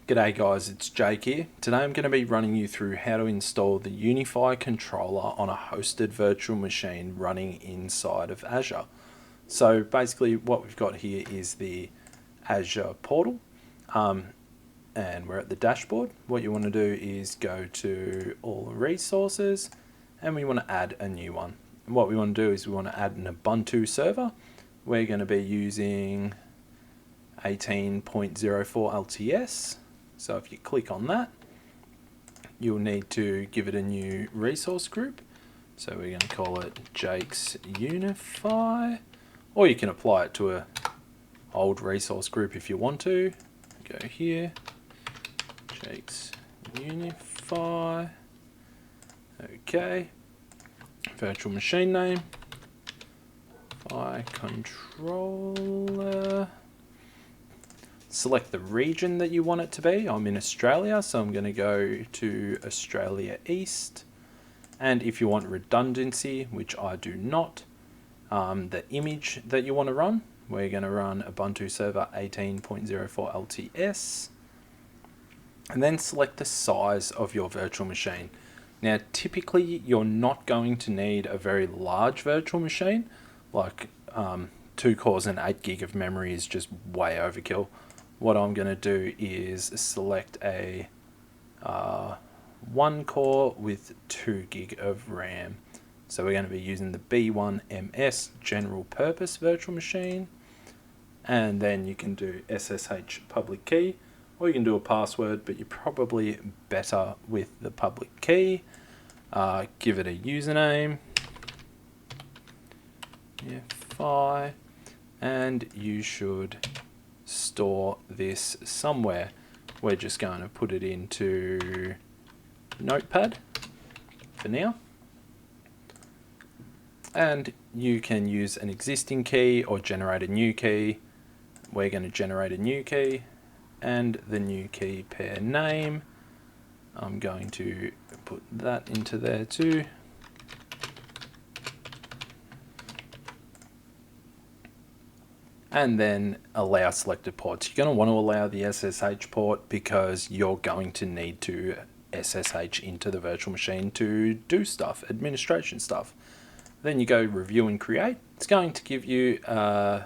G'day guys, it's Jake here. Today I'm going to be running you through how to install the UniFi controller on a hosted virtual machine running inside of Azure. So basically what we've got here is the Azure portal, and we're at the dashboard. What you want to do is go to all resources and we want to add a new one. And what we want to do is we want to add an Ubuntu server. We're going to be using 18.04 LTS. So if you click on that, you'll need to give it a new resource group. So we're going to call it Jake's UniFi, or you can apply it to a old resource group if you want to. Go here, Jake's UniFi. Okay. Virtual machine name, Fi controller. Select the region that you want it to be. I'm in Australia, so I'm going to go to Australia East. And if you want redundancy, which I do not, the image that you want to run, we're going to run Ubuntu server 18.04 LTS. And then select the size of your virtual machine. Now, typically, you're not going to need a very large virtual machine, like 2 cores and 8 gig of memory is just way overkill. What I'm going to do is select a 1 core with 2 gig of RAM. So we're going to be using the B1MS general purpose virtual machine. And then you can do SSH public key, or you can do a password, but you're probably better with the public key. Give it a username, UniFi, and you should store this somewhere. We're just going to put it into Notepad for now. And you can use an existing key or generate a new key. We're going to generate a new key, and the new key pair name, I'm going to put that into there too. And then allow selected ports. You're going to want to allow the SSH port because you're going to need to SSH into the virtual machine to do stuff, administration stuff. Then you go review and create. It's going to give you an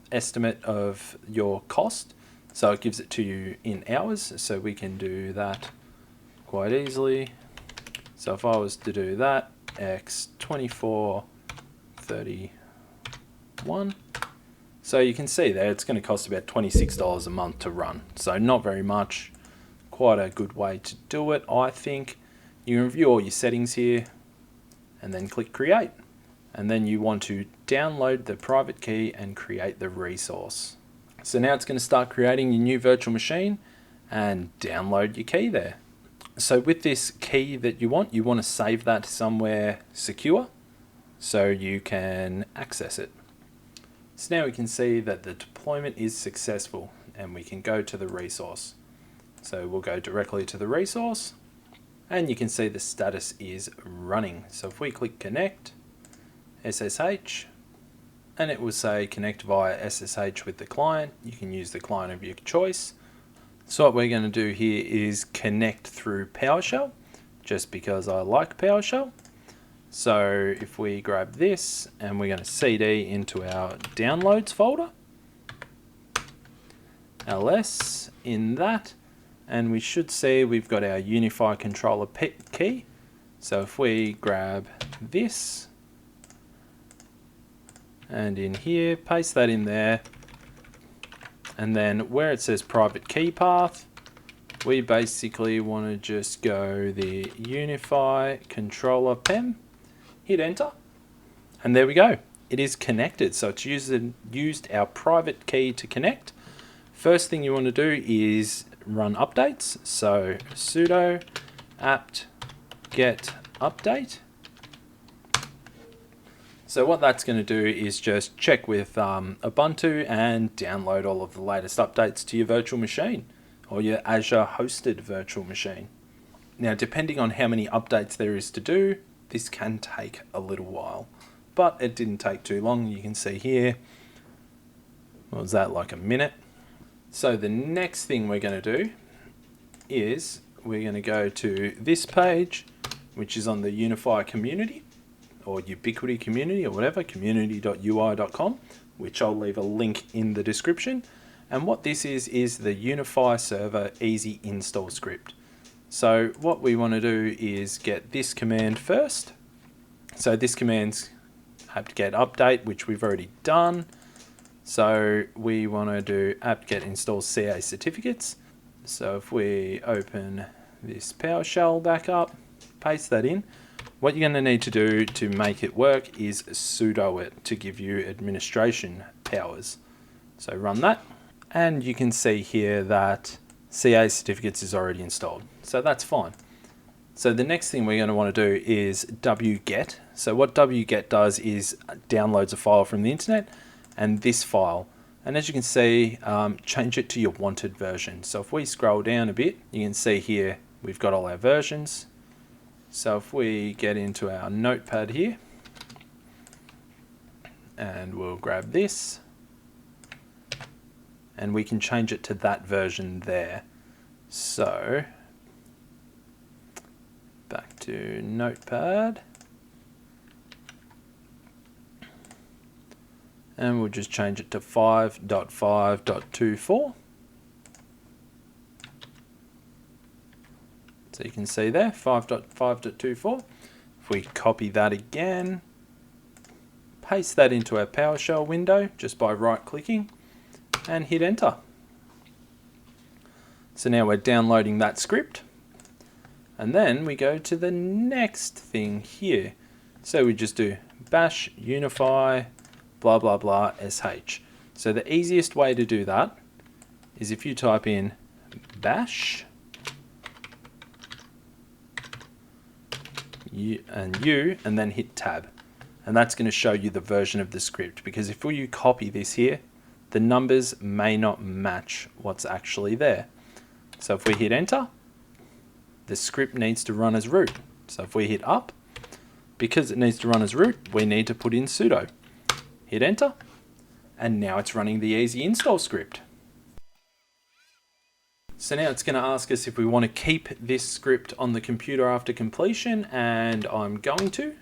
estimate of your cost. So it gives it to you in hours. So we can do that quite easily. So if I was to do that, X 24.31. So you can see there it's going to cost about $26 a month to run. So not very much. Quite a good way to do it, I think. You can review all your settings here and then click create. And then you want to download the private key and create the resource. So now it's going to start creating your new virtual machine and download your key there. So with this key that you want to save that somewhere secure so you can access it. So now we can see that the deployment is successful and we can go to the resource. So we'll go directly to the resource and you can see the status is running. So if we click connect, SSH, and it will say connect via SSH with the client. You can use the client of your choice. So what we're going to do here is connect through PowerShell, just because I like PowerShell. So if we grab this and we're going to CD into our downloads folder, ls in that, and we should see we've got our UniFi controller key. So if we grab this and in here, paste that in there, and then where it says private key path, we basically want to just go the UniFi controller PEM, hit enter, and there we go. It is connected. So it's used our private key to connect. First thing you want to do is run updates. So sudo apt get update. So what that's going to do is just check with Ubuntu and download all of the latest updates to your virtual machine or your Azure hosted virtual machine. Now, depending on how many updates there is to do, this can take a little while, but it didn't take too long. You can see here, what was that, like a minute? So the next thing we're going to do is we're going to go to this page, which is on the UniFi community or Ubiquiti community or whatever, community.ui.com, which I'll leave a link in the description. And what this is the UniFi server easy install script. So what we want to do is get this command first. So this command's apt-get update, which we've already done. So we want to do apt-get install CA certificates. So if we open this PowerShell back up, paste that in, what you're going to need to do to make it work is sudo it to give you administration powers. So run that, and you can see here that CA certificates is already installed. So that's fine. So the next thing we're going to want to do is wget. So what wget does is downloads a file from the internet and this file. And as you can see, change it to your wanted version. So if we scroll down a bit, you can see here we've got all our versions. So if we get into our notepad here, and we'll grab this, and we can change it to that version there. So back to notepad, and we'll just change it to 5.5.24. So you can see there, 5.5.24. If we copy that again, paste that into our PowerShell window just by right-clicking and hit enter. So now we're downloading that script. And then we go to the next thing here. So we just do bash UniFi blah blah blah sh. So the easiest way to do that is if you type in bash and then hit tab, and that's going to show you the version of the script, because if you copy this here, the numbers may not match what's actually there. So if we hit enter, the script needs to run as root. So if we hit up, because it needs to run as root, we need to put in sudo. Hit enter, and now it's running the easy install script. So now it's going to ask us if we want to keep this script on the computer after completion, and I'm going to,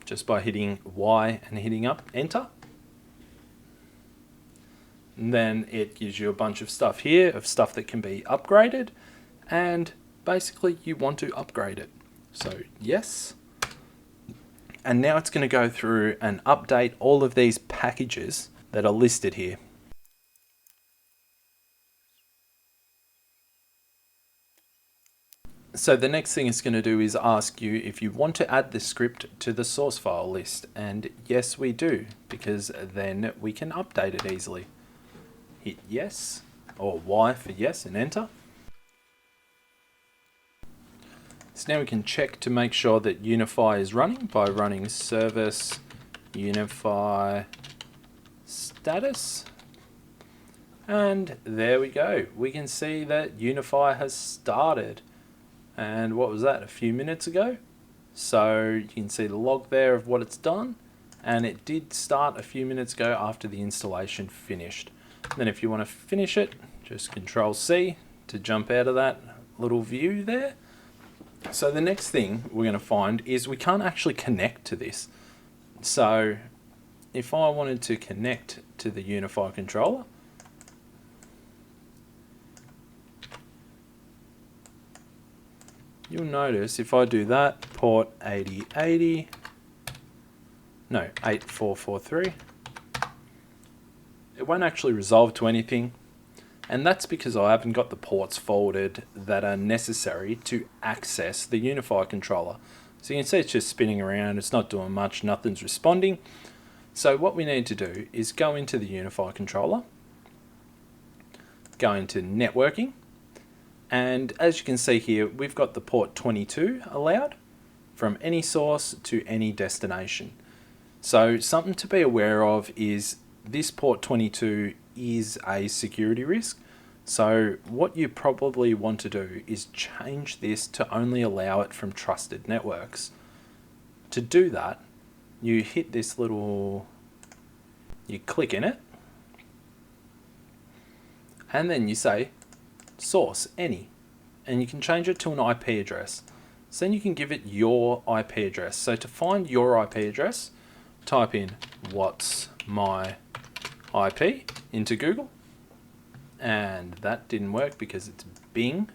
just by hitting Y and hitting up, enter. And then it gives you a bunch of stuff here, of stuff that can be upgraded, and basically you want to upgrade it. So yes. And now it's going to go through and update all of these packages that are listed here. So the next thing it's going to do is ask you if you want to add this script to the source file list. And yes, we do, because then we can update it easily. Hit yes, or Y for yes, and enter. So now we can check to make sure that UniFi is running by running service UniFi status. And there we go. We can see that UniFi has started. And what was that, a few minutes ago? So you can see the log there of what it's done, and it did start a few minutes ago after the installation finished. And then if you want to finish it, just Control C to jump out of that little view there. So the next thing we're going to find is we can't actually connect to this. So if I wanted to connect to the UniFi controller, you'll notice if I do that, port 8080, no, 8443, it won't actually resolve to anything. And that's because I haven't got the ports forwarded that are necessary to access the UniFi controller. So you can see it's just spinning around, it's not doing much, nothing's responding. So what we need to do is go into the UniFi controller, go into networking, and as you can see here, we've got the port 22 allowed from any source to any destination. So something to be aware of is this port 22 is a security risk. So what you probably want to do is change this to only allow it from trusted networks. To do that, you hit this little, you click in it, and then you say source any. and you can change it to an IP address. So then you can give it your IP address. So to find your IP address, type in what's my IP into Google. And that didn't work because it's Bing.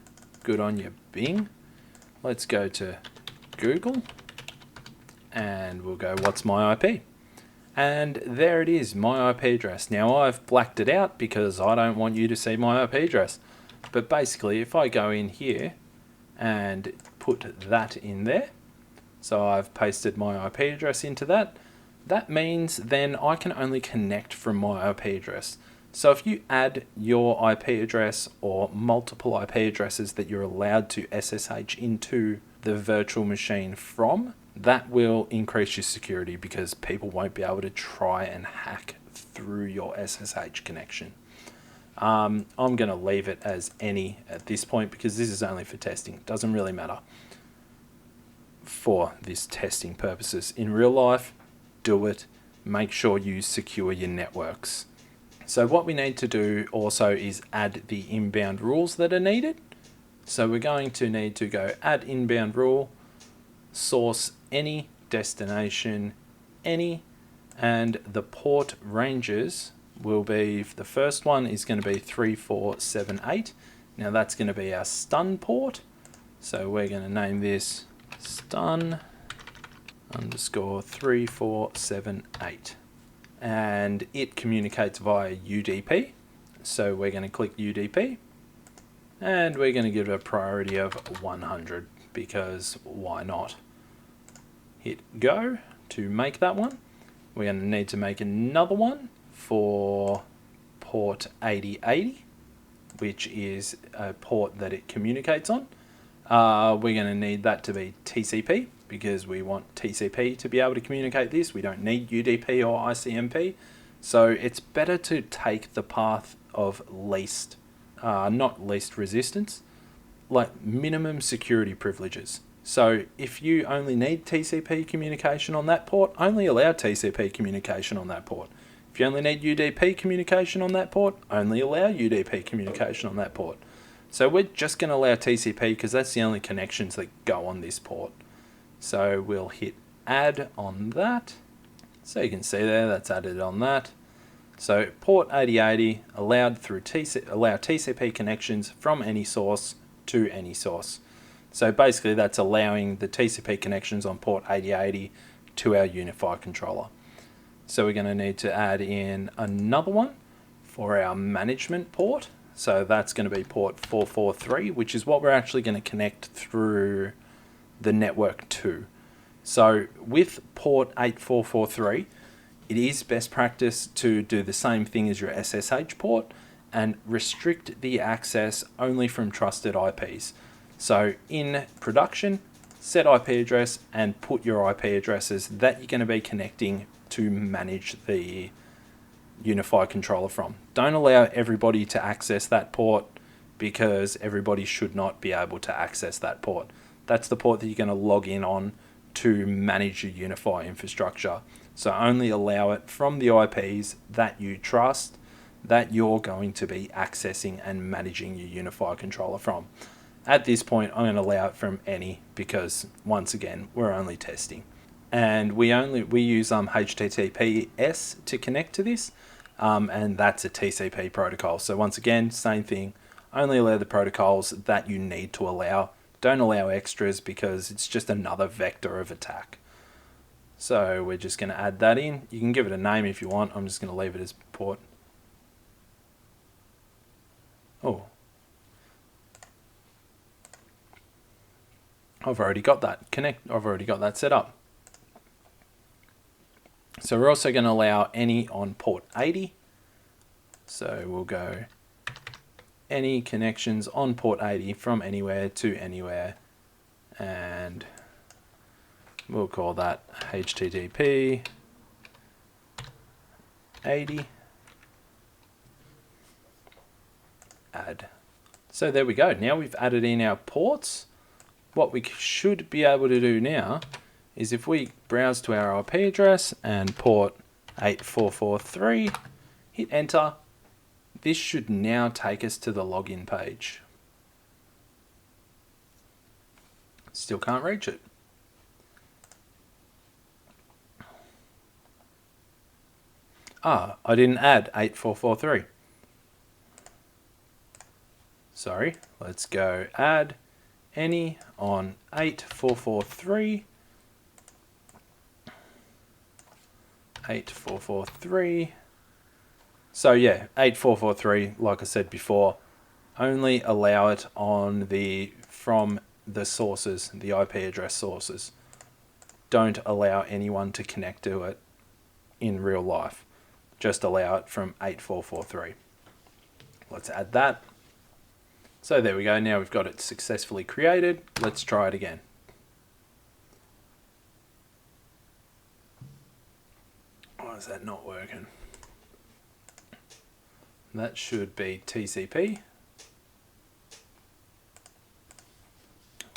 Good on you, Bing. Let's go to Google and we'll go what's my IP. And there it is, my IP address. Now I've blacked it out because I don't want you to see my IP address. But basically if I go in here and put that in there, so I've pasted my IP address into that, that means then I can only connect from my IP address. So if you add your IP address or multiple IP addresses that you're allowed to SSH into the virtual machine from, that will increase your security because people won't be able to try and hack through your SSH connection. I'm going to leave it as any at this point because this is only for testing. It doesn't really matter for this testing purposes. In real life, do it. Make sure you secure your networks. So what we need to do also is add the inbound rules that are needed. So we're going to need to go add inbound rule, source any, destination any, and the port ranges will be, the first one is going to be 3478. Now that's going to be our stun port. So we're going to name this stun underscore 3478. And it communicates via UDP. So we're going to click UDP and we're going to give it a priority of 100 because why not? Hit go to make that one. We're going to need to make another one for port 8080, which is a port that it communicates on. We're going to need that to be TCP because we want TCP to be able to communicate this. We don't need UDP or ICMP. So it's better to take the path of least, not least resistance, like minimum security privileges. So if you only need TCP communication on that port, only allow TCP communication on that port. If you only need UDP communication on that port, only allow UDP communication on that port. So we're just going to allow TCP because that's the only connections that go on this port. So we'll hit add on that. So you can see there, that's added on that. So port 8080 allowed through allow TCP connections from any source to any source. So basically that's allowing the TCP connections on port 8080 to our UniFi controller. So we're going to need to add in another one for our management port. So that's going to be port 443, which is what we're actually going to connect through the network to. So with port 8443, it is best practice to do the same thing as your SSH port and restrict the access only from trusted IPs. So in production, set IP address and put your IP addresses that you're going to be connecting to manage the UniFi controller from. Don't allow everybody to access that port because everybody should not be able to access that port. That's the port that you're going to log in on to manage your UniFi infrastructure. So only allow it from the IPs that you trust, that you're going to be accessing and managing your UniFi controller from. At this point, I'm going to allow it from any because, once again, we're only testing. And we use HTTPS to connect to this, and that's a TCP protocol. So once again, same thing, only allow the protocols that you need to allow. Don't allow extras because it's just another vector of attack. So we're just going to add that in. You can give it a name if you want. I'm just going to leave it as port. Oh. I've already got that I've already got that set up. So we're also going to allow any on port 80. So we'll go any connections on port 80 from anywhere to anywhere, and we'll call that HTTP 80 add. So there we go. Now we've added in our ports. What we should be able to do now is if we browse to our IP address and port 8443, hit enter, this should now take us to the login page. Still can't reach it. Ah, I didn't add 8443. Sorry, let's go add any on 8443. 8443. So yeah, 8443, like I said before, only allow it on from the sources, the IP address sources. Don't allow anyone to connect to it in real life. Just allow it from 8443. Let's add that. So there we go. Now we've got it successfully created. Let's try it again. Why is that not working? That should be TCP.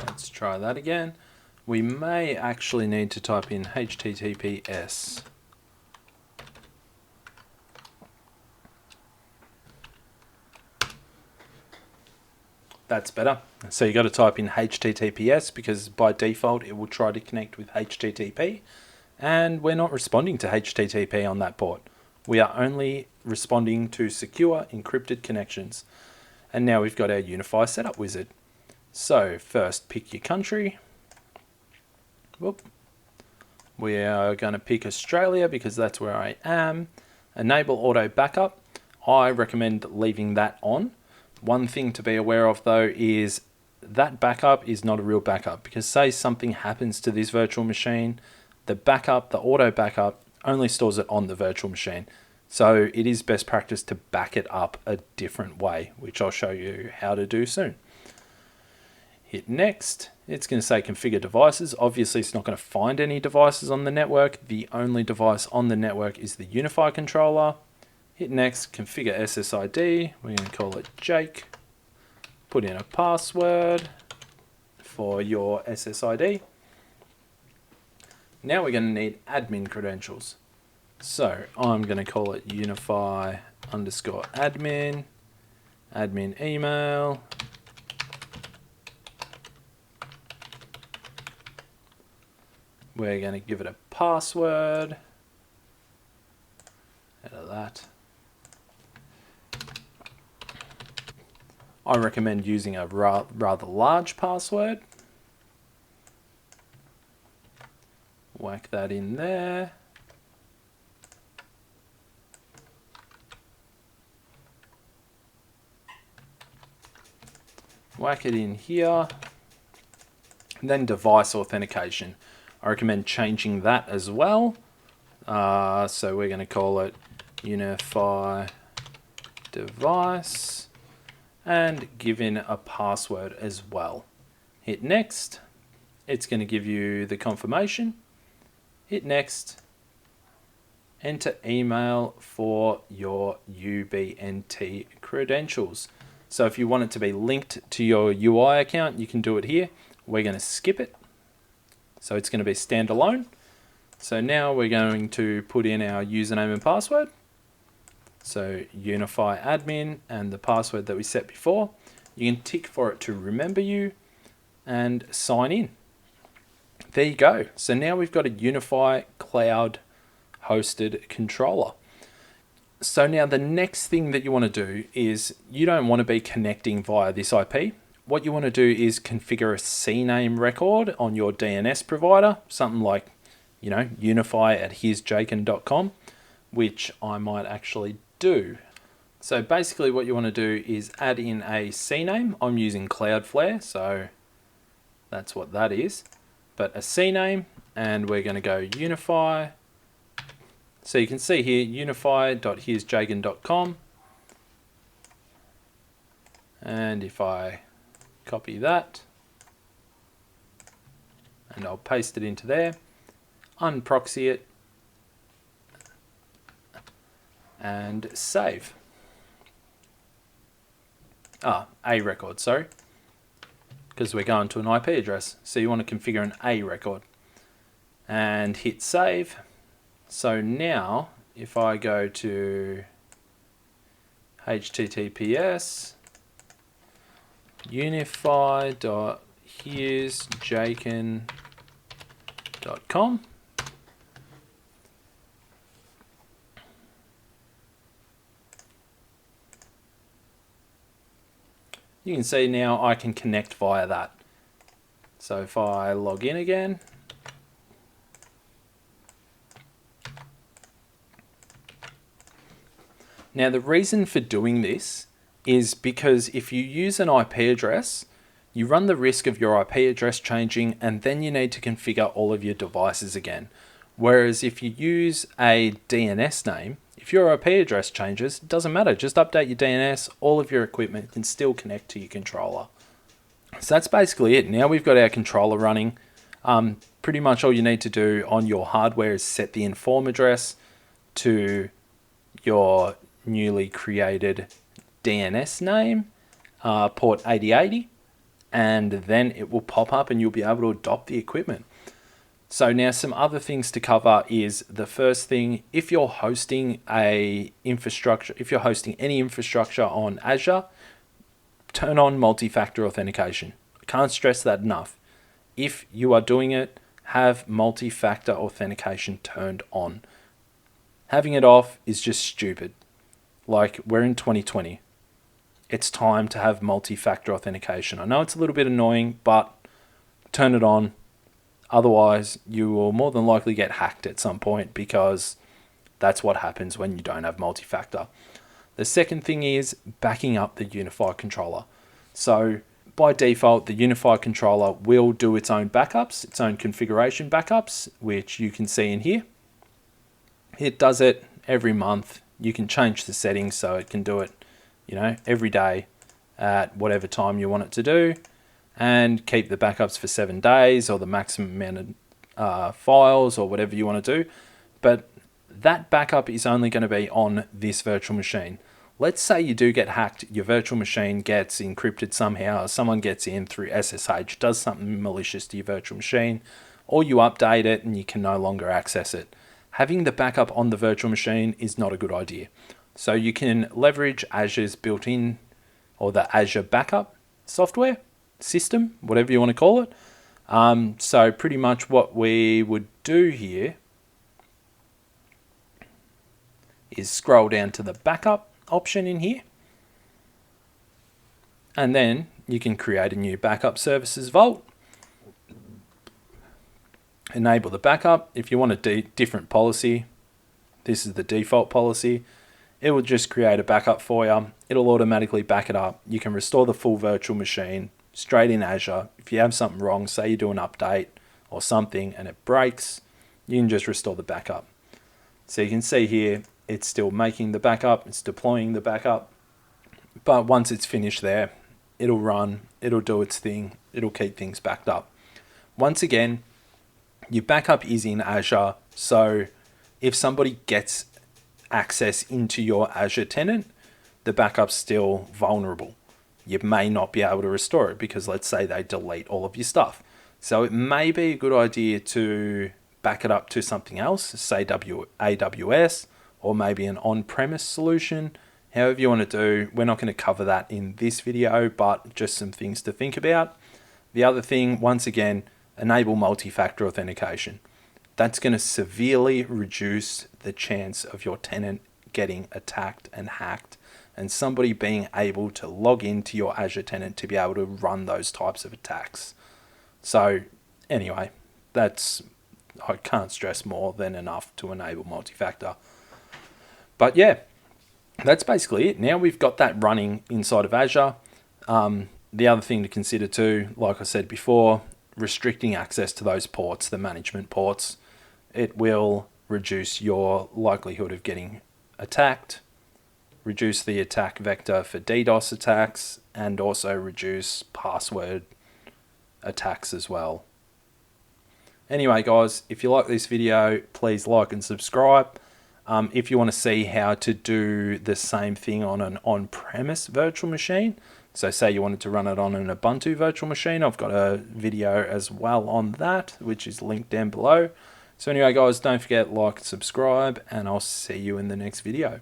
Let's try that again. We may actually need to type in HTTPS. That's better. So you got to type in HTTPS because by default it will try to connect with HTTP, and we're not responding to HTTP on that port. We are only responding to secure encrypted connections. And now we've got our UniFi setup wizard. So first pick your country. Whoop. We are going to pick Australia because that's where I am. Enable auto backup. I recommend leaving that on. One thing to be aware of though is that backup is not a real backup, because say something happens to this virtual machine, the auto backup only stores it on the virtual machine. So it is best practice to back it up a different way, which I'll show you how to do soon. Hit next. It's going to say configure devices. Obviously it's not going to find any devices on the network. The only device on the network is the UniFi controller. Hit next, configure SSID. We're going to call it Jake. Put in a password for your SSID. Now we're going to need admin credentials. So I'm going to call it unifi_admin, admin email. We're going to give it a password. Out of that. I recommend using a rather large password. Whack that in there. Whack it in here. And then device authentication. I recommend changing that as well. So we're going to call it UniFi device and give in a password as well. Hit next. It's going to give you the confirmation. Hit next. Enter email for your UBNT credentials. So if you want it to be linked to your UI account, you can do it here. We're going to skip it. So it's going to be standalone. So now we're going to put in our username and password. So UniFi admin and the password that we set before. You can tick for it to remember you and sign in. There you go. So now we've got a UniFi cloud hosted controller. So now the next thing that you want to do is you don't want to be connecting via this IP. What you want to do is configure a CNAME record on your DNS provider, something like, unifi@here'sjaken.com, which I might actually do. So basically what you want to do is add in a CNAME. I'm using Cloudflare, so that's what that is. But a CNAME, and we're going to go UniFi. So you can see here, unifi.here'sjaken.com. And if I copy that, and I'll paste it into there, unproxy it, and save. A record, sorry, because we're going to an IP address. So you want to configure an A record and hit save. So now if I go to HTTPS unifi.here'sjaken.com, here's jaykin.com. You can see now I can connect via that. So if I log in again, now the reason for doing this is because if you use an IP address, you run the risk of your IP address changing, and then you need to configure all of your devices again. Whereas if you use a DNS name, if your IP address changes, it doesn't matter. Just update your DNS. All of your equipment can still connect to your controller. So that's basically it. Now we've got our controller running. Pretty much all you need to do on your hardware is set the inform address to your newly created DNS name, port 8080, and then it will pop up and you'll be able to adopt the equipment. So now some other things to cover is the first thing, if you're hosting any infrastructure on Azure, turn on multi-factor authentication. I can't stress that enough. If you are doing it, have multi-factor authentication turned on. Having it off is just stupid. Like, we're in 2020. It's time to have multi-factor authentication. I know it's a little bit annoying, but turn it on. Otherwise, you will more than likely get hacked at some point, because that's what happens when you don't have multi-factor. The second thing is backing up the UniFi controller. So by default, the UniFi controller will do its own backups, its own configuration backups, which you can see in here. It does it every month. You can change the settings so it can do it, every day at whatever time you want it to do, and keep the backups for 7 days or the maximum amount of files or whatever you want to do. But that backup is only going to be on this virtual machine. Let's say you do get hacked, your virtual machine gets encrypted somehow, someone gets in through SSH, does something malicious to your virtual machine, or you update it and you can no longer access it. Having the backup on the virtual machine is not a good idea. So you can leverage Azure's built-in, or the Azure backup software, system, whatever you want to call it. So pretty much what we would do here is scroll down to the backup option in here, and then you can create a new backup services vault, enable the backup. If you want a different policy, this is the default policy. It will just create a backup for you. It'll automatically back it up. You can restore the full virtual machine straight in Azure. If you have something wrong, say you do an update or something and it breaks, you can just restore the backup. So you can see here, it's still making the backup, it's deploying the backup, but once it's finished there, it'll run, it'll do its thing, it'll keep things backed up. Once again, your backup is in Azure, so if somebody gets access into your Azure tenant, the backup's still vulnerable. You may not be able to restore it because let's say they delete all of your stuff. So it may be a good idea to back it up to something else, say AWS, or maybe an on-premise solution. However you want to do, we're not going to cover that in this video, but just some things to think about. The other thing, once again, enable multi-factor authentication. That's going to severely reduce the chance of your tenant getting attacked and hacked, and somebody being able to log into your Azure tenant to be able to run those types of attacks. So anyway, I can't stress more than enough to enable multi-factor. But yeah, that's basically it. Now we've got that running inside of Azure. The other thing to consider too, like I said before, restricting access to those ports, the management ports. It will reduce your likelihood of getting attacked, reduce the attack vector for DDoS attacks, and also reduce password attacks as well. Anyway guys, if you like this video, please like and subscribe. If you want to see how to do the same thing on an on-premise virtual machine, so say you wanted to run it on an Ubuntu virtual machine, I've got a video as well on that, which is linked down below. So anyway guys, don't forget, like, subscribe, and I'll see you in the next video.